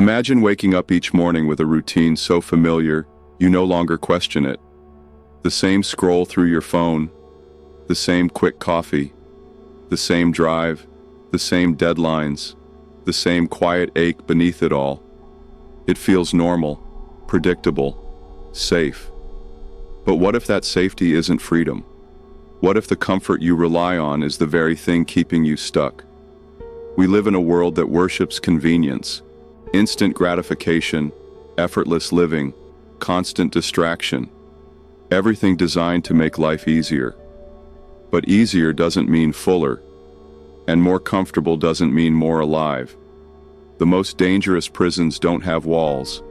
Imagine waking up each morning with a routine so familiar, you no longer question it. The same scroll through your phone, the same quick coffee, the same drive, the same deadlines, the same quiet ache beneath it all. It feels normal, predictable, safe. But what if that safety isn't freedom? What if the comfort you rely on is the very thing keeping you stuck? We live in a world that worships convenience, instant gratification, effortless living, constant distraction. Everything designed to make life easier. But easier doesn't mean fuller, and more comfortable doesn't mean more alive. The most dangerous prisons don't have walls.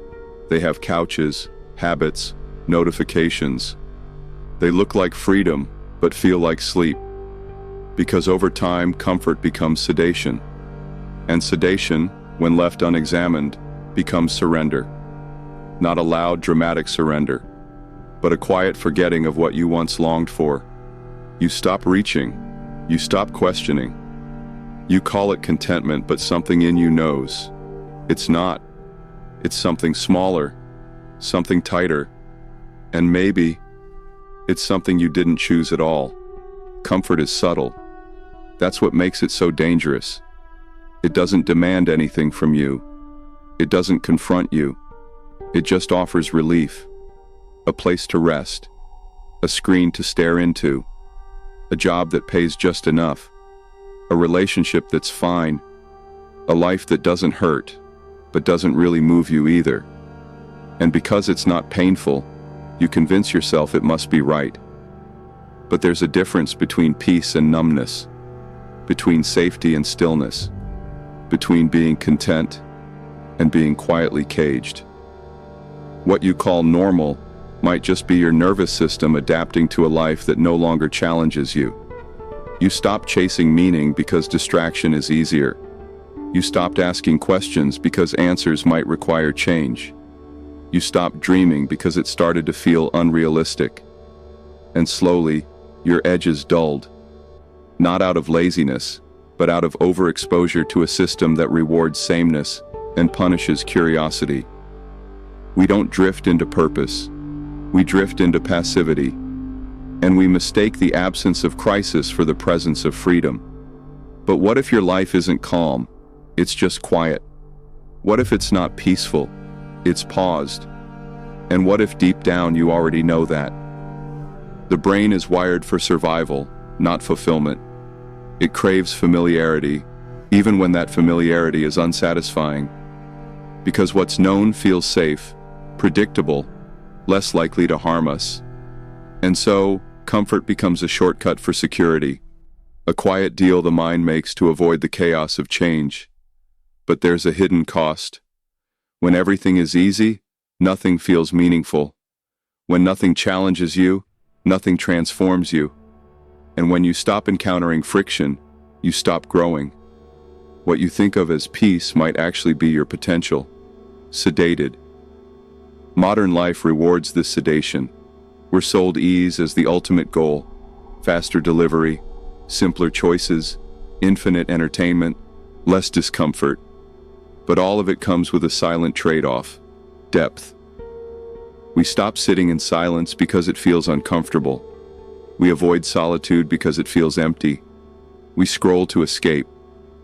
They have couches, habits, notifications. They look like freedom, but feel like sleep. Because over time, comfort becomes sedation. And sedation, when left unexamined, becomes surrender. Not a loud, dramatic surrender, but a quiet forgetting of what you once longed for. You stop reaching. You stop questioning. You call it contentment, but something in you knows. It's not. It's something smaller, something tighter, and maybe it's something you didn't choose at all. Comfort is subtle. That's what makes it so dangerous. It doesn't demand anything from you. It doesn't confront you. It just offers relief, a place to rest, a screen to stare into, a job that pays just enough, a relationship that's fine, a life that doesn't hurt, but doesn't really move you either. And because it's not painful, you convince yourself it must be right. But there's a difference between peace and numbness, between safety and stillness, between being content and being quietly caged. What you call normal might just be your nervous system adapting to a life that no longer challenges you. You stop chasing meaning because distraction is easier. You stopped asking questions because answers might require change. You stopped dreaming because it started to feel unrealistic. And slowly, your edges dulled. Not out of laziness, but out of overexposure to a system that rewards sameness and punishes curiosity. We don't drift into purpose. We drift into passivity. And we mistake the absence of crisis for the presence of freedom. But what if your life isn't calm? It's just quiet. What if it's not peaceful? It's paused. And what if deep down you already know that? The brain is wired for survival, not fulfillment. It craves familiarity, even when that familiarity is unsatisfying. Because what's known feels safe, predictable, less likely to harm us. And so, comfort becomes a shortcut for security, a quiet deal the mind makes to avoid the chaos of change. But there's a hidden cost. When everything is easy, nothing feels meaningful. When nothing challenges you, nothing transforms you. And when you stop encountering friction, you stop growing. What you think of as peace might actually be your potential. Sedated. Modern life rewards this sedation. We're sold ease as the ultimate goal. Faster delivery, simpler choices, infinite entertainment, less discomfort. But all of it comes with a silent trade-off: depth. We stop sitting in silence because it feels uncomfortable. We avoid solitude because it feels empty. We scroll to escape,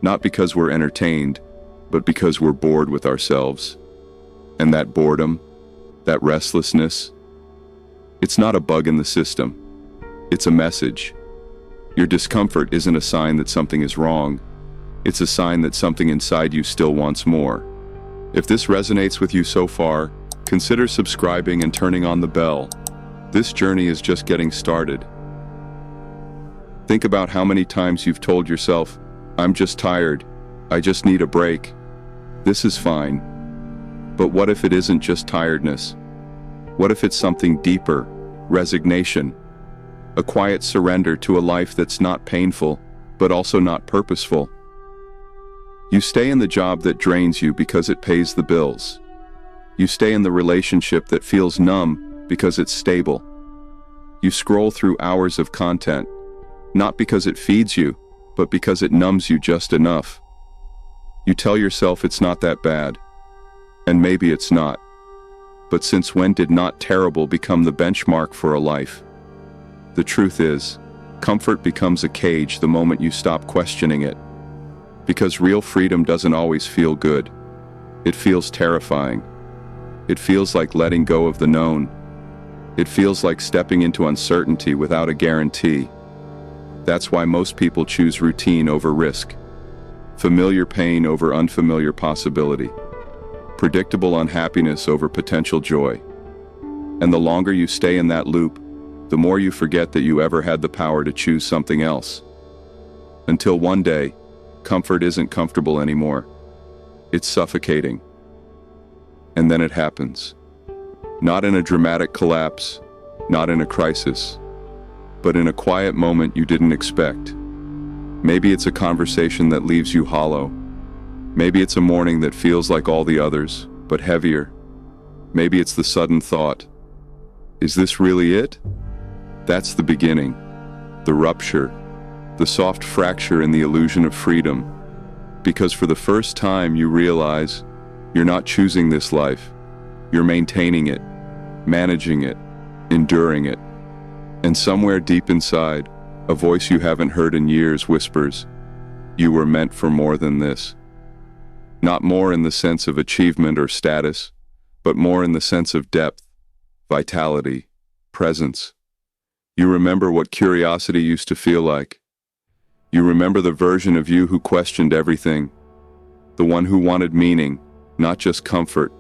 not because we're entertained, but because we're bored with ourselves. And that boredom, that restlessness, it's not a bug in the system. It's a message. Your discomfort isn't a sign that something is wrong. It's a sign that something inside you still wants more. If this resonates with you so far, consider subscribing and turning on the bell. This journey is just getting started. Think about how many times you've told yourself, "I'm just tired. I just need a break. This is fine." But what if it isn't just tiredness? What if it's something deeper? Resignation. A quiet surrender to a life that's not painful, but also not purposeful. You stay in the job that drains you because it pays the bills. You stay in the relationship that feels numb because it's stable. You scroll through hours of content, not because it feeds you, but because it numbs you just enough. You tell yourself it's not that bad. And maybe it's not. But since when did not terrible become the benchmark for a life? The truth is, comfort becomes a cage the moment you stop questioning it. Because real freedom doesn't always feel good. It feels terrifying. It feels like letting go of the known. It feels like stepping into uncertainty without a guarantee. That's why most people choose routine over risk, familiar pain over unfamiliar possibility, predictable unhappiness over potential joy. And the longer you stay in that loop, the more you forget that you ever had the power to choose something else. Until one day, comfort isn't comfortable anymore. It's suffocating. And then it happens. Not in a dramatic collapse, not in a crisis, but in a quiet moment you didn't expect. Maybe it's a conversation that leaves you hollow. Maybe it's a morning that feels like all the others, but heavier. Maybe it's the sudden thought, is this really it? That's the beginning, the rupture, the soft fracture in the illusion of freedom. Because for the first time you realize you're not choosing this life. You're maintaining it, managing it, enduring it. And somewhere deep inside, a voice you haven't heard in years whispers, you were meant for more than this. Not more in the sense of achievement or status, but more in the sense of depth, vitality, presence. You remember what curiosity used to feel like. You remember the version of you who questioned everything, the one who wanted meaning, not just comfort,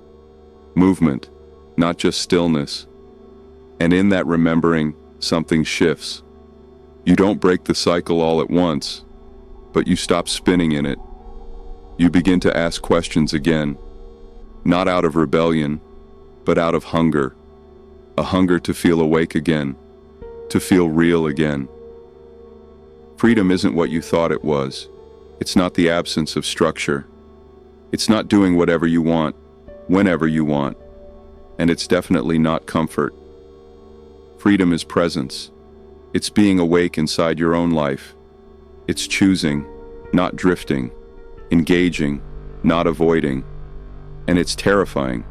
movement, not just stillness. And in that remembering, something shifts. You don't break the cycle all at once, but you stop spinning in it. You begin to ask questions again, not out of rebellion, but out of hunger. A hunger to feel awake again, to feel real again. Freedom isn't what you thought it was. It's not the absence of structure. It's not doing whatever you want, whenever you want. And it's definitely not comfort. Freedom is presence. It's being awake inside your own life. It's choosing, not drifting, engaging, not avoiding. And it's terrifying,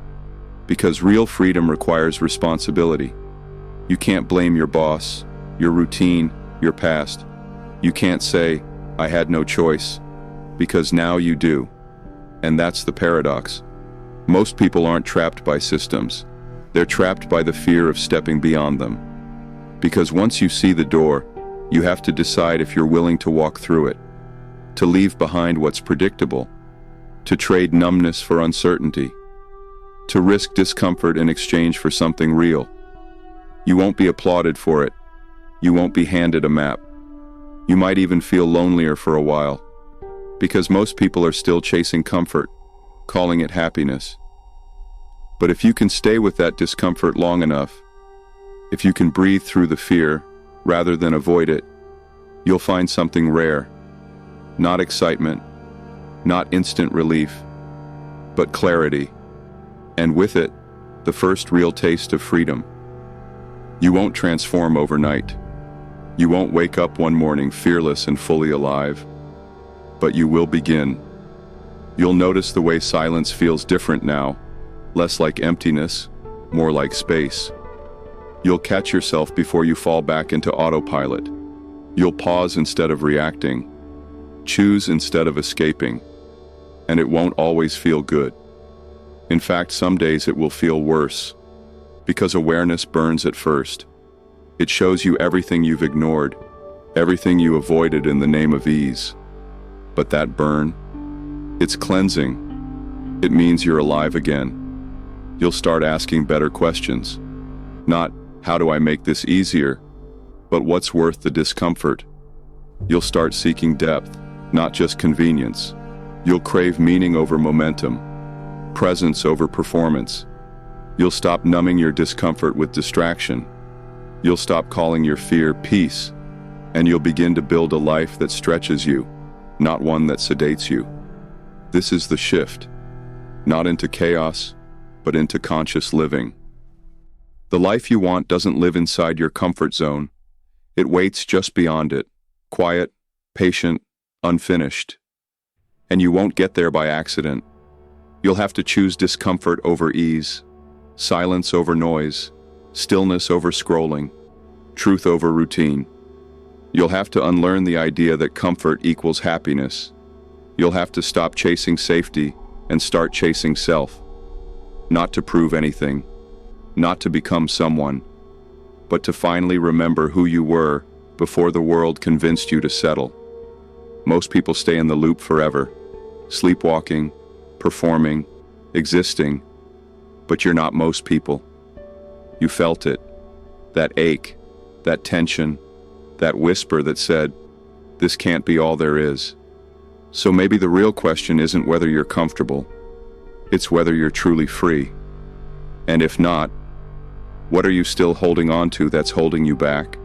because real freedom requires responsibility. You can't blame your boss, your routine, your past. You can't say, I had no choice, because now you do. And that's the paradox. Most people aren't trapped by systems. They're trapped by the fear of stepping beyond them. Because once you see the door, you have to decide if you're willing to walk through it, to leave behind what's predictable, to trade numbness for uncertainty, to risk discomfort in exchange for something real. You won't be applauded for it. You won't be handed a map. You might even feel lonelier for a while, because most people are still chasing comfort, calling it happiness. But if you can stay with that discomfort long enough, if you can breathe through the fear rather than avoid it, you'll find something rare. Not excitement, not instant relief, but clarity. And with it, the first real taste of freedom. You won't transform overnight. You won't wake up one morning fearless and fully alive. But you will begin. You'll notice the way silence feels different now, less like emptiness, more like space. You'll catch yourself before you fall back into autopilot. You'll pause instead of reacting, choose instead of escaping, and it won't always feel good. In fact, some days it will feel worse, because awareness burns at first. It shows you everything you've ignored, everything you avoided in the name of ease. But that burn, it's cleansing. It means you're alive again. You'll start asking better questions. Not, how do I make this easier? But what's worth the discomfort? You'll start seeking depth, not just convenience. You'll crave meaning over momentum, presence over performance. You'll stop numbing your discomfort with distraction. You'll stop calling your fear peace, and you'll begin to build a life that stretches you, not one that sedates you. This is the shift, not into chaos, but into conscious living. The life you want doesn't live inside your comfort zone. It waits just beyond it, quiet, patient, unfinished. And you won't get there by accident. You'll have to choose discomfort over ease, silence over noise, stillness over scrolling, truth over routine. You'll have to unlearn the idea that comfort equals happiness. You'll have to stop chasing safety and start chasing self. Not to prove anything, not to become someone, but to finally remember who you were before the world convinced you to settle. Most people stay in the loop forever, sleepwalking, performing, existing, but you're not most people. You felt it, that ache, that tension, that whisper that said, this can't be all there is. So maybe the real question isn't whether you're comfortable, it's whether you're truly free. And if not, what are you still holding on to that's holding you back?